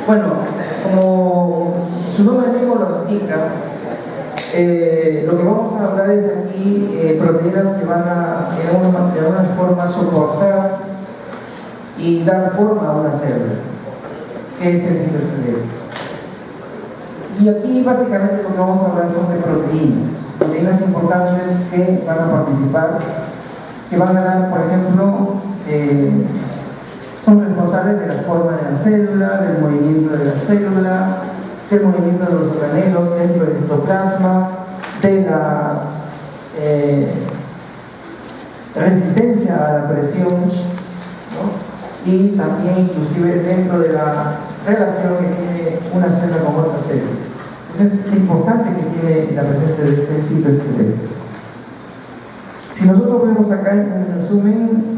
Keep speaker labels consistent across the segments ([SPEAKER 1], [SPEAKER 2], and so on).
[SPEAKER 1] Bueno, como su nombre mismo lo indica, lo que vamos a hablar es aquí proteínas que van a de alguna forma soportar y dar forma a una célula, que es el citoesqueleto. Y aquí básicamente lo que vamos a hablar son de proteínas importantes que van a participar, que van a dar, por ejemplo, son responsables de la forma de la célula, del movimiento de la célula, del movimiento de los organelos dentro del citoplasma, de la resistencia a la presión, ¿no? Y también inclusive dentro de la relación que tiene una célula con otra célula. Entonces es importante que tiene la presencia de este citoesqueleto. Si nosotros vemos acá en el resumen,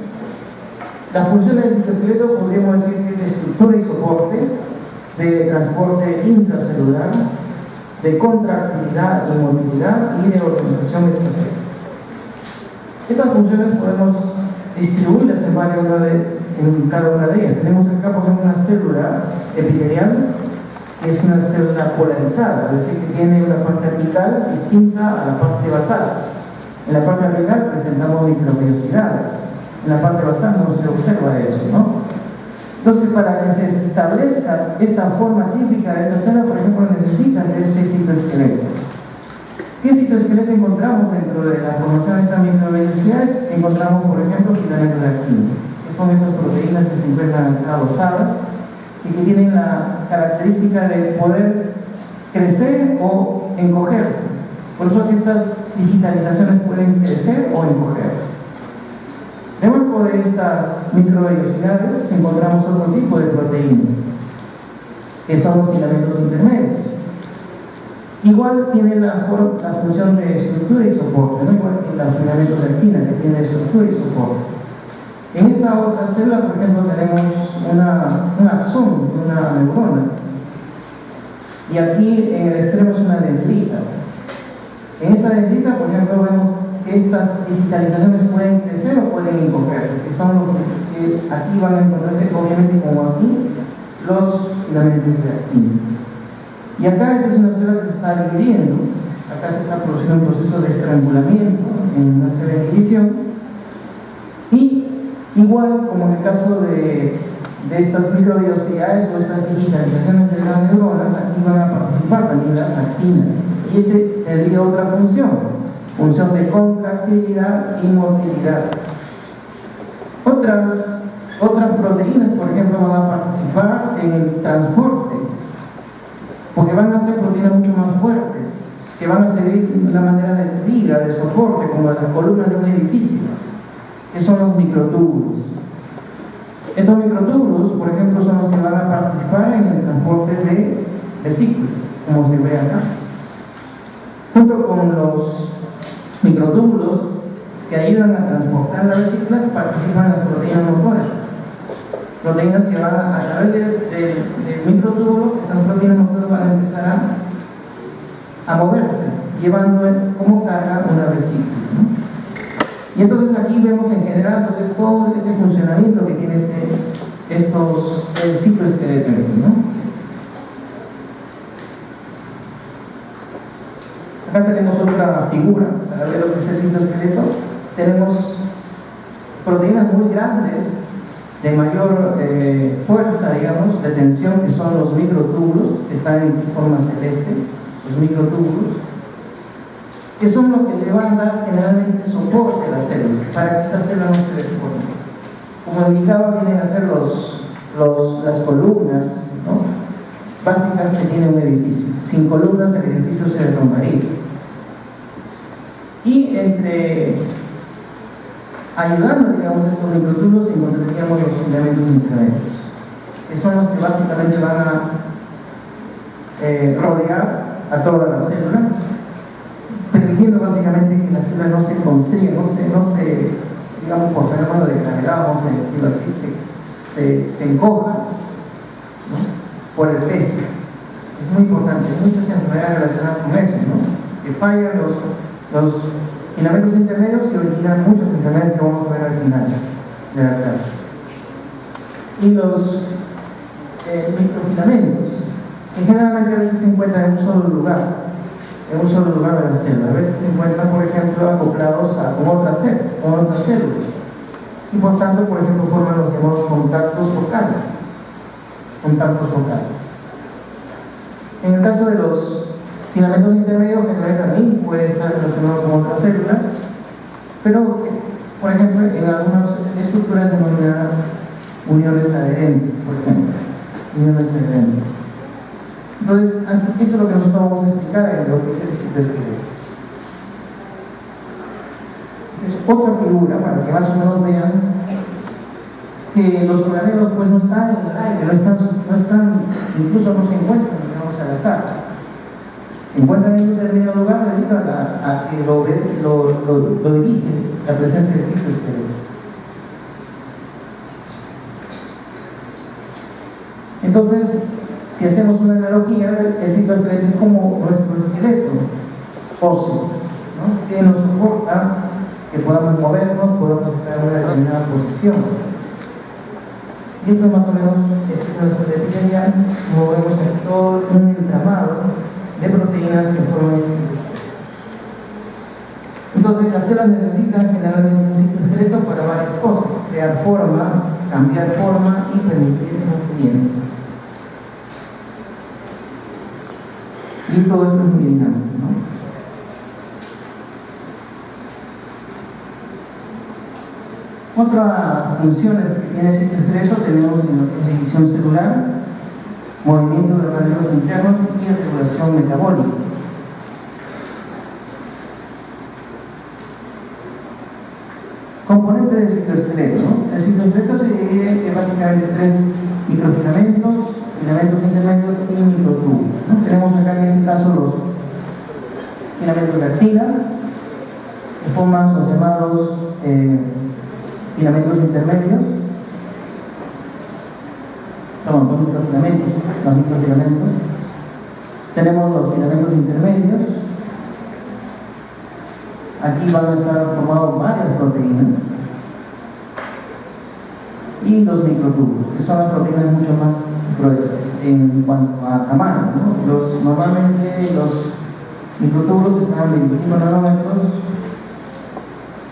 [SPEAKER 1] las funciones del citoesqueleto podríamos decir que es de estructura y soporte, de transporte intracelular, de contractilidad y movilidad y de organización extracelular. Estas funciones podemos distribuirlas en cada una de ellas. Tenemos acá, por ejemplo, una célula epitelial, que es una célula polarizada, es decir, que tiene una parte apical distinta a la parte basal. En la parte apical presentamos microvellosidades, en la parte basal no se observa eso, ¿no? Entonces, para que se establezca esta forma típica de esa célula, por ejemplo, necesitan de este citoesqueleto. ¿Qué citoesqueleto encontramos dentro de la formación de estas microvellosidades? Encontramos, por ejemplo, filamentos de actina. Son estas proteínas que se encuentran adosadas y que tienen la característica de poder crecer o encogerse. Por eso que estas digitalizaciones pueden crecer o encogerse. Debajo de estas microvellosidades encontramos otro tipo de proteínas, que son los filamentos intermedios. Igual tienen la función de estructura y soporte, no igual que los filamentos de actina, que tienen estructura y soporte. En esta otra célula, por ejemplo, tenemos un axón, una neurona, y aquí en el extremo es una dendrita. En esta dendrita, por ejemplo, vemos que estas digitalizaciones pueden crecer o pueden encogerse, que son los que aquí van a encontrarse, obviamente como aquí, los filamentos de actina. Y acá es una célula que se está dividiendo, acá se está produciendo un proceso de estrangulamiento en una célula de división, y igual como en el caso de estas microvellosidades o estas digitalizaciones de las neuronas, aquí van a participar también las actinas, y este tendría otra función de contractilidad y motilidad. Otras proteínas, por ejemplo, van a participar en el transporte, porque van a ser proteínas mucho más fuertes, que van a servir de una manera de viga, de soporte, como las columnas de un edificio, que son los microtúbulos. Estos microtúbulos, por ejemplo, son los que van a participar en el transporte de vesículas, como se ve acá. Junto con los microtúbulos que ayudan a transportar las vesículas, participan las proteínas motoras. Proteínas que van a través del microtúbulo, estas proteínas motoras van a empezar a moverse, llevando como carga una vesícula, ¿no? Y entonces aquí vemos en general entonces, todo este funcionamiento que tiene estos citoesqueletos, ¿no? Acá tenemos otra figura para ver lo que es el citoesqueleto. Tenemos proteínas muy grandes, de mayor fuerza, digamos, de tensión, que son los microtúbulos, que están en forma celeste, los microtúbulos, que son los que le van a dar generalmente soporte a la célula, para que esta célula no se deforme. Como indicaba, vienen a ser las columnas, ¿no?, básicas que tiene un edificio. Sin columnas el edificio se derrumbaría. Y ayudando, digamos, a estos microtúbulos encontraríamos los filamentos intermedios, que son los que básicamente van a rodear a toda la célula, permitiendo básicamente que la célula no se constriña, no se, digamos, por fenómeno de gravedad, vamos a decirlo así, se encoja, ¿no?, por el peso. Es muy importante, hay muchas enfermedades relacionadas con eso, ¿no?, que fallan los filamentos intermedios y originan muchas enfermedades que vamos a ver al final de la clase. Y microfilamentos, que generalmente a veces se encuentran en un solo lugar de la célula. A veces se encuentran, por ejemplo, acoplados con otras células, y por tanto, por ejemplo, forman los llamados contactos focales. En el caso de los filamentos intermedios, generalmente también puede estar relacionado con otras células, pero, por ejemplo, en algunas estructuras denominadas uniones adherentes, por ejemplo, uniones adherentes. Entonces, eso es lo que nosotros vamos a explicar en lo que es el citoesqueleto. Es otra figura para que más o menos vean que los organelos pues no están en el aire, no están, incluso no se encuentran, digamos, al azar. Se encuentran en un determinado lugar debido a que lo dirige la presencia del citoesqueleto. Entonces, si hacemos una analogía, el citoesqueleto es como nuestro esqueleto óseo, ¿no? Que nos soporta que podamos movernos, podamos estar en una determinada posición. Y esto es más o menos, esta es la epidemia, como vemos en todo un entramado de proteínas que forman el citoesqueleto. Entonces, las células necesitan generalmente un citoesqueleto para varias cosas: crear forma, cambiar forma y permitir el movimiento. Y todo esto es muy dinámico, ¿no? Otras funciones que tiene el citoesqueleto tenemos en lo que es división celular, movimiento de organelos internos y regulación metabólica. Componente del citoesqueleto, ¿no? El citoesqueleto se divide en básicamente tres microfilamentos, filamentos intermedios y microtúbulos, ¿no? Tenemos acá en este caso los filamentos de actina, que forman los llamados filamentos intermedios. Son los microfilamentos. Tenemos los filamentos intermedios. Aquí van a estar formados varias proteínas. Y los microtúbulos, que son las proteínas mucho más gruesas en cuanto a tamaño, ¿no? Normalmente los microtúbulos están en 25 nanómetros,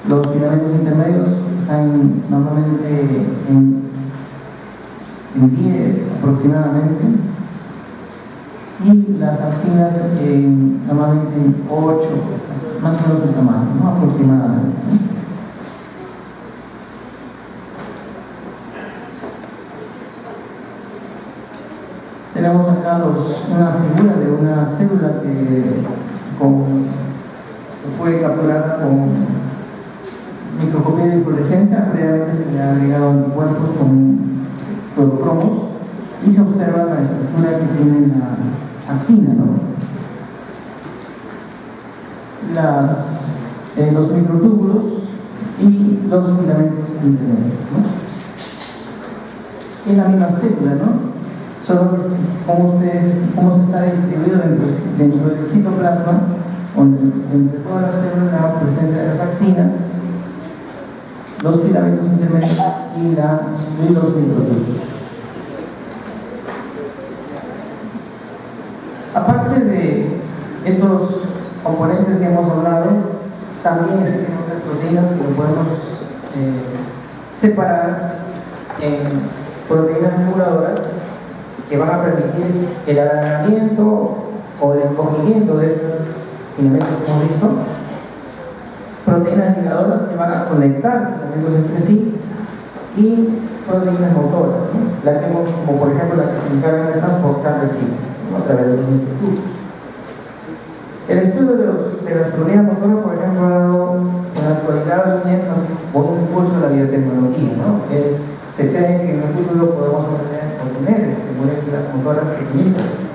[SPEAKER 1] los filamentos intermedios están normalmente en 10 aproximadamente, y las actinas normalmente en 8, más o menos el tamaño, ¿no? Aproximadamente, ¿no? Tenemos acá una figura de una célula que fue capturada con microscopía de fluorescencia. Previamente se le ha agregado anticuerpos con fluorocromos y se observa la estructura que tiene la actina, ¿no? Los microtúbulos y los filamentos intermedios, ¿no? En la misma célula, ¿no? Solo cómo se está distribuido dentro del citoplasma, entre todas las células, la presencia de las actinas, los filamentos intermedios y los microtúbulos. Aparte de estos componentes que hemos hablado, también existen otras proteínas que lo podemos separar en proteínas reguladoras que van a permitir el alargamiento o el encogimiento de estos filamentos que hemos visto, proteínas ligadoras que van a conectar filamentos entre sí, y proteínas motoras, ¿no? Como por ejemplo las que se encargan de transportar residuos, ¿no? A través de los microtúbulos. El estudio de las proteínas motoras, por ejemplo, ha dado en la actualidad un énfasis o un impulso de la biotecnología, ¿no? Se cree que en el futuro podemos obtener moléculas motoras pequeñitas.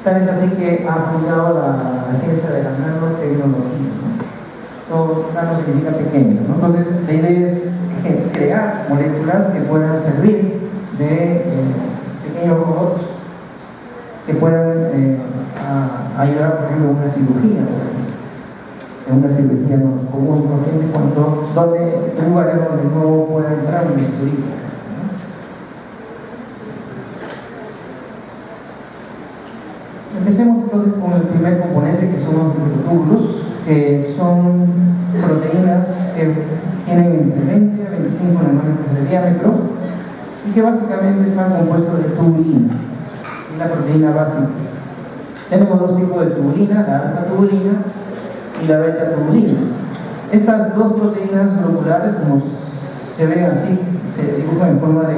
[SPEAKER 1] Tal es así que ha fundado la ciencia de la nanotecnología, ¿no? Nano significa pequeño, ¿no? Entonces, la idea es crear moléculas que puedan servir de pequeños robots que puedan ayudar, por ejemplo, en una cirugía, en una cirugía común, donde en lugares donde no pueda entrar un bisturí. Empecemos entonces con el primer componente, que son los microtúbulos, que son proteínas que tienen entre 20 a 25 nanómetros de diámetro y que básicamente están compuestos de tubulina, y la proteína básica. Tenemos dos tipos de tubulina, la alfa tubulina y la beta tubulina. Estas dos proteínas globulares, como se ven así, se dibujan en forma de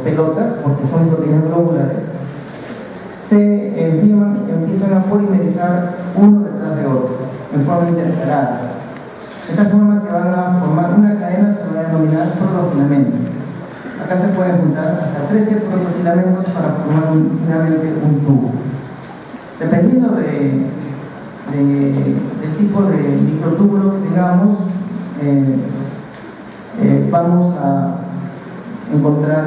[SPEAKER 1] pelotas, porque son proteínas globulares, se empiezan a polimerizar uno detrás de otro, en forma intercalada. De esta forma que van a formar una cadena se va a denominar protofilamento. Acá se pueden juntar hasta 13 protofilamentos para formar finalmente un tubo. Dependiendo del tipo de microtúbulo que tengamos, vamos a encontrar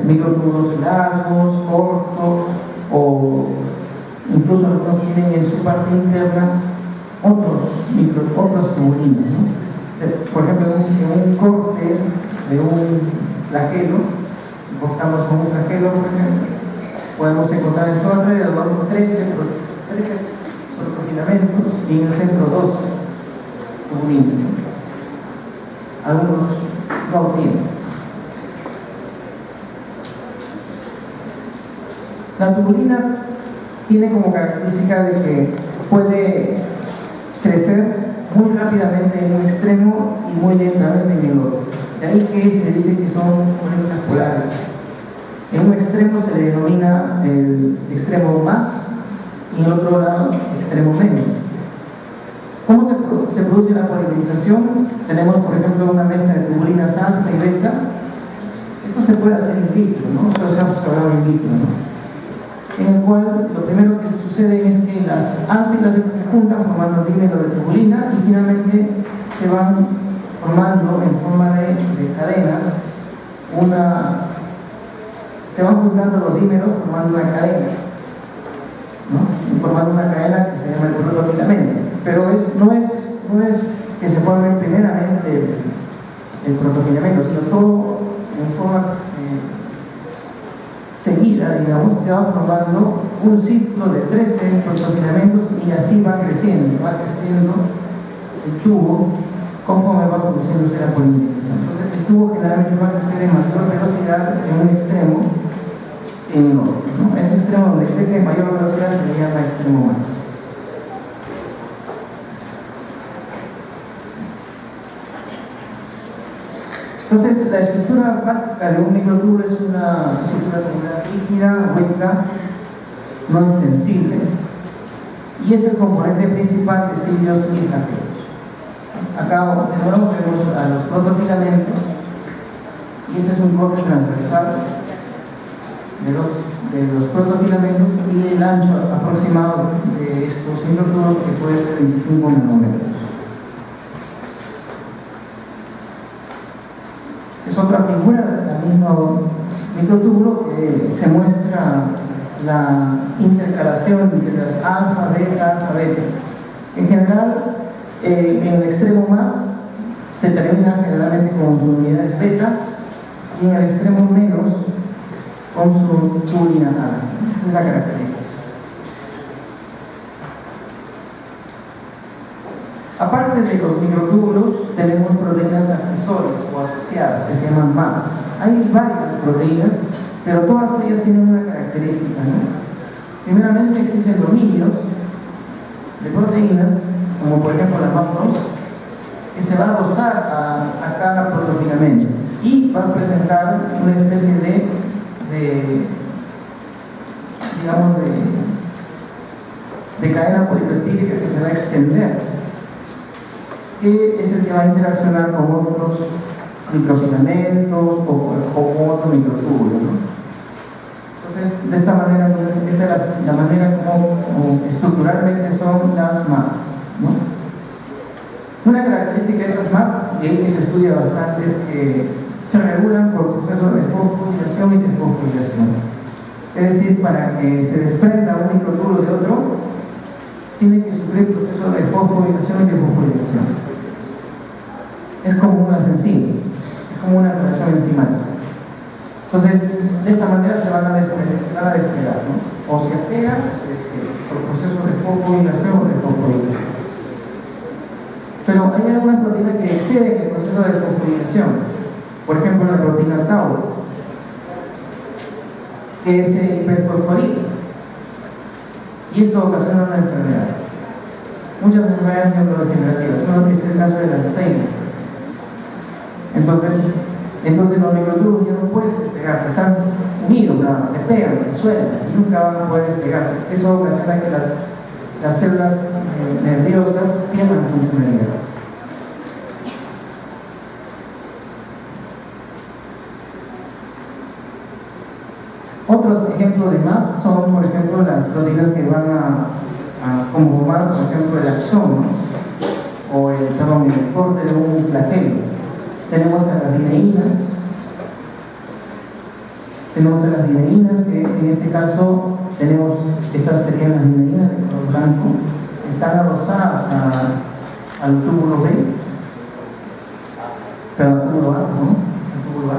[SPEAKER 1] microtúbulos largos, cortos, o incluso algunos tienen en su parte interna otras tubulinas, ¿no? Por ejemplo, en un corte de un flagelo, si cortamos con un flagelo, por ejemplo, podemos encontrar en su alrededor 13 protofilamentos y en el centro 2 tubulinas, ¿no? Algunos no tienen. La tubulina tiene como característica de que puede crecer muy rápidamente en un extremo y muy lentamente en el otro. De ahí que se dice que son moléculas polares. En un extremo se le denomina el extremo más y en el otro lado extremo menos. ¿Cómo se produce la polimerización? Tenemos, por ejemplo, una mezcla de tubulinas alfa y beta. Esto se puede hacer in vitro, ¿no? Esto se ha observado in vitro, ¿no? En el cual lo primero que sucede es que las alfa y las beta se juntan formando dímero de tubulina y finalmente se van formando en forma de cadenas se van juntando los dímeros formando una cadena, ¿no? Formando una cadena que se llama el protofilamento. Pero no es que se forme primeramente el protofilamento, sino todo en forma seguida, digamos, se va formando un ciclo de 13 protofilamentos y así va creciendo el tubo conforme va produciéndose la polimerización. Entonces el tubo generalmente va a crecer en mayor velocidad en un extremo que en el otro, ¿no? Ese extremo donde crece en mayor velocidad se le llama extremo más. Entonces, la estructura básica de un microtúbulo es una estructura tubular rígida, hueca, no extensible, y es el componente principal de cilios y flagelos. Acá de nuevo vemos a los protofilamentos, y este es un corte transversal de los protofilamentos y el ancho aproximado de estos microtúbulos, que puede ser 25 nanómetros. Es otra figura del mismo microtúbulo que se muestra la intercalación entre las alfa, beta. En general, en el extremo más se termina generalmente con unidades beta y en el extremo menos con su tubulina alfa. Esa es la característica. Aparte de los microtúbulos, tenemos proteínas accesorias o asociadas que se llaman MAPs. Hay varias proteínas, pero todas ellas tienen una característica, ¿no? Primeramente existen dominios de proteínas, como por ejemplo la MAP2, que se va a adosar a cada protofilamento y va a presentar una especie de cadena polipeptídica que se va a extender, que es el que va a interaccionar con otros microfilamentos o con otro microtúbulo, ¿no? Entonces, de esta manera, esta es la manera como estructuralmente son las MAPs, ¿no? Una característica de estas MAPs, y ahí que se estudia bastante, es que se regulan por procesos de fosforilación y desfosforilación. Es decir, para que se desprenda un microtúbulo de otro, tiene que sufrir procesos de fosforilación y desfosforilación. Es como unas enzimas, es como una reacción enzimática. Entonces, de esta manera se van a despegar, ¿no? o se apegan por proceso de fosforilación o de fosforilación. Pero hay algunas proteínas que exceden el proceso de fosforilación, por ejemplo la proteína tau, que se hiperfosforila, y esto ocasiona una enfermedad. Muchas enfermedades neurodegenerativas, uno que es el caso del Alzheimer. Entonces los microtúbulos ya no pueden despegarse, están unidos, se pegan, se sueltan y nunca van a poder despegarse. Eso ocasiona que las células nerviosas pierdan funcionalidad. Otros ejemplos de MAP son, por ejemplo, las proteínas que van a conformar, por ejemplo, el axón, ¿no? O el corte de un flagelo. Tenemos a las dineínas, que en este caso tenemos, estas serían las dineínas de color blanco, están adosadas al túbulo B, pero al túbulo A, ¿no? Al túbulo A.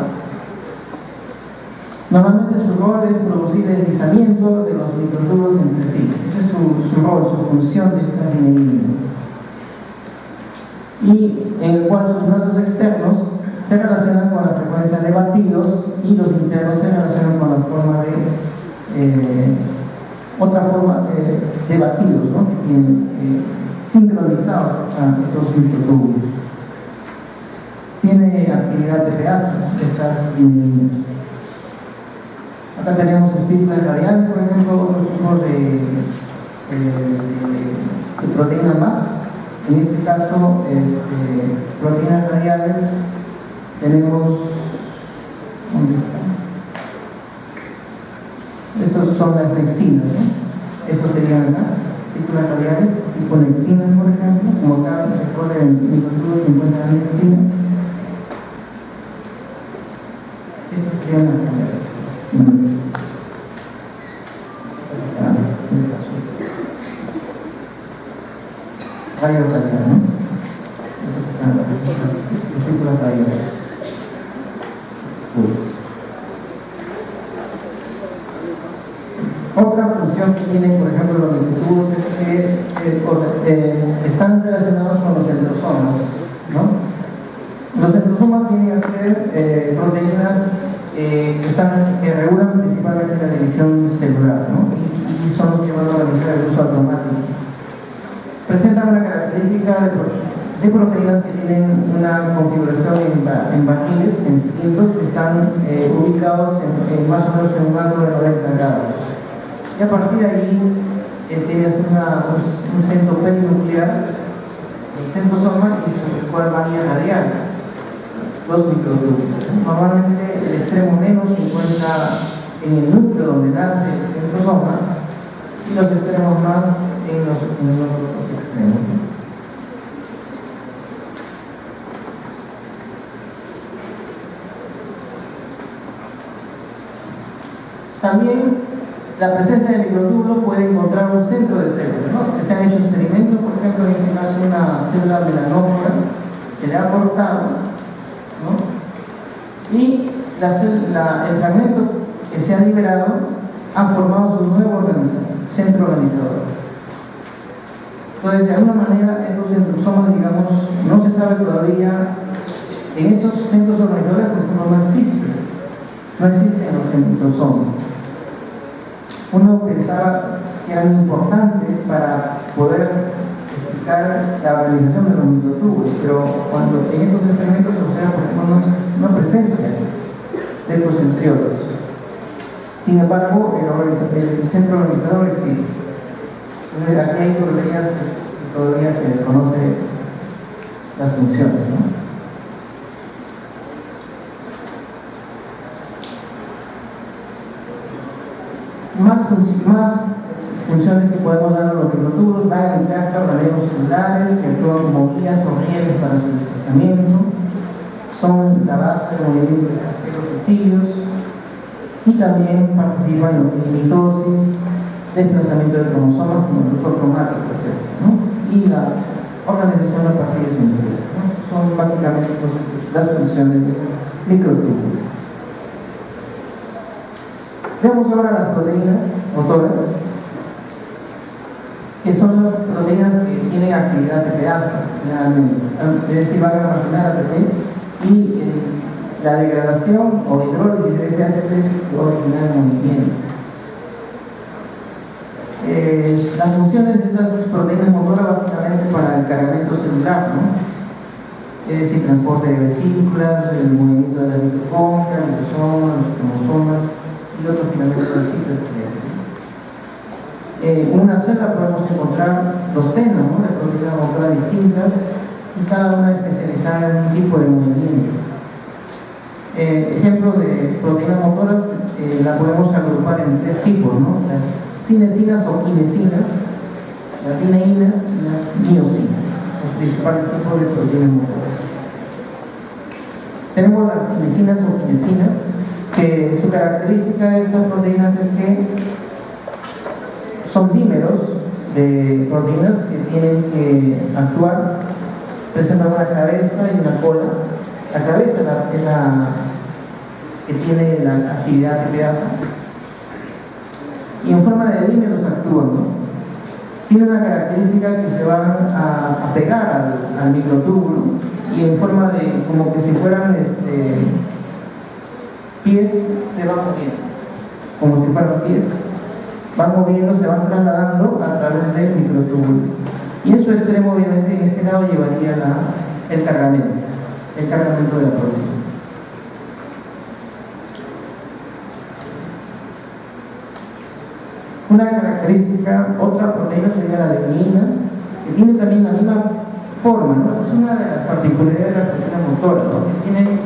[SPEAKER 1] Normalmente su rol es producir deslizamiento de los microtúbulos entre sí. Ese es su rol, su función de estas dineínas. Y en el cual sus brazos externos se relacionan con la frecuencia de batidos y los internos se relacionan con la forma de otra forma de batidos, ¿no? Que tienen sincronizados a estos microtúbulos. Tiene actividad de pedazo estas dineínas. Acá tenemos espículas radiales, por ejemplo, otro tipo de proteína más. En este caso, proteínas radiales, tenemos, ¿dónde están? Estos son las nexinas, ¿no? Estos serían acá, espículas radiales, tipo nexinas, por ejemplo, como acá recuerden en el microtúbulo se encuentran nexinas. Estos serían las radiales. Rayos radiales, ¿no? Espículas radiales. Otra función que tienen, por ejemplo, los microtúbulos es que están relacionados con los centrosomas, ¿no? Los centrosomas vienen a ser proteínas que regulan principalmente la división celular, ¿no? Y son los que van a realizar el uso automático. Presentan una característica de proteínas que tienen una configuración en vaquiles, en cilindros que están ubicados más o menos en un ángulo de 90 grados. Y a partir de ahí tienes un centro perinuclear, el centrosoma, y su cual varía radial, los microtúbulos. Normalmente el extremo menos se encuentra en el núcleo donde nace el centrosoma y los extremos más en los extremos. También la presencia de microtúbulos puede encontrar un centro de células, ¿no? Se han hecho experimentos, por ejemplo, en este caso una célula melanófora se le ha cortado, ¿no? Y el fragmento que se ha liberado ha formado su nuevo centro organizador. Entonces, de alguna manera, estos centrosomas, digamos, no se sabe todavía, en estos centros organizadores, por ejemplo, no existen los centrosomas. Uno pensaba que eran importantes para poder explicar la organización de los microtúbulos, pero cuando en estos experimentos se observa, por ejemplo, no presencia de estos centriolos. Sin embargo, el centro organizador existe. Entonces, aquí hay proteínas que todavía se desconocen las funciones, ¿no? Más funciones que podemos dar a los microtúbulos van a implicar organismos celulares que actúan como guías o rieles para su desplazamiento, son la base del movimiento de los tecidos y también participan en mitosis, desplazamiento de cromosomas como los cromáticos, ¿no? Y la organización a partir de centriolos, ¿no? Son básicamente entonces las funciones del microtúbulo. Veamos ahora las proteínas. motoras, que son las proteínas que tienen actividad de pedazo, es decir, van a almacenar ATP y la degradación o hidrólisis de este ATP es original en movimiento. Las funciones de estas proteínas motoras básicamente para el cargamento celular, ¿no? Es decir, transporte de vesículas, el movimiento de la mitocondria, los lisosomas, los cromosomas y otros filamentos del citoesqueleto. En una célula podemos encontrar docenas, ¿no?, de proteínas motoras distintas y cada una especializada en un tipo de movimiento. Ejemplos de proteínas motoras la podemos agrupar en tres tipos, ¿no? Las cinesinas o kinesinas, las lineínas y las miosinas, los principales tipos de proteínas motoras. Tenemos las cinesinas o kinesinas, que su característica de estas proteínas es que son dímeros de proteínas que tienen que actuar, presentan una cabeza y una cola. La cabeza es la que tiene la actividad de pedazo y en forma de dímeros actúan, ¿no? Tiene una característica que se van a pegar al microtúbulo y en forma de, como que si fueran pies, se van moviendo, como si fueran pies. Van moviendo, se van trasladando a través del microtúbulo. Y en su extremo, obviamente, en este lado llevaría el cargamento de la proteína. Una característica, otra proteína sería la adenina, que tiene también la misma forma, ¿no? Esa es una de las particularidades de la proteína motora, ¿no? Que tiene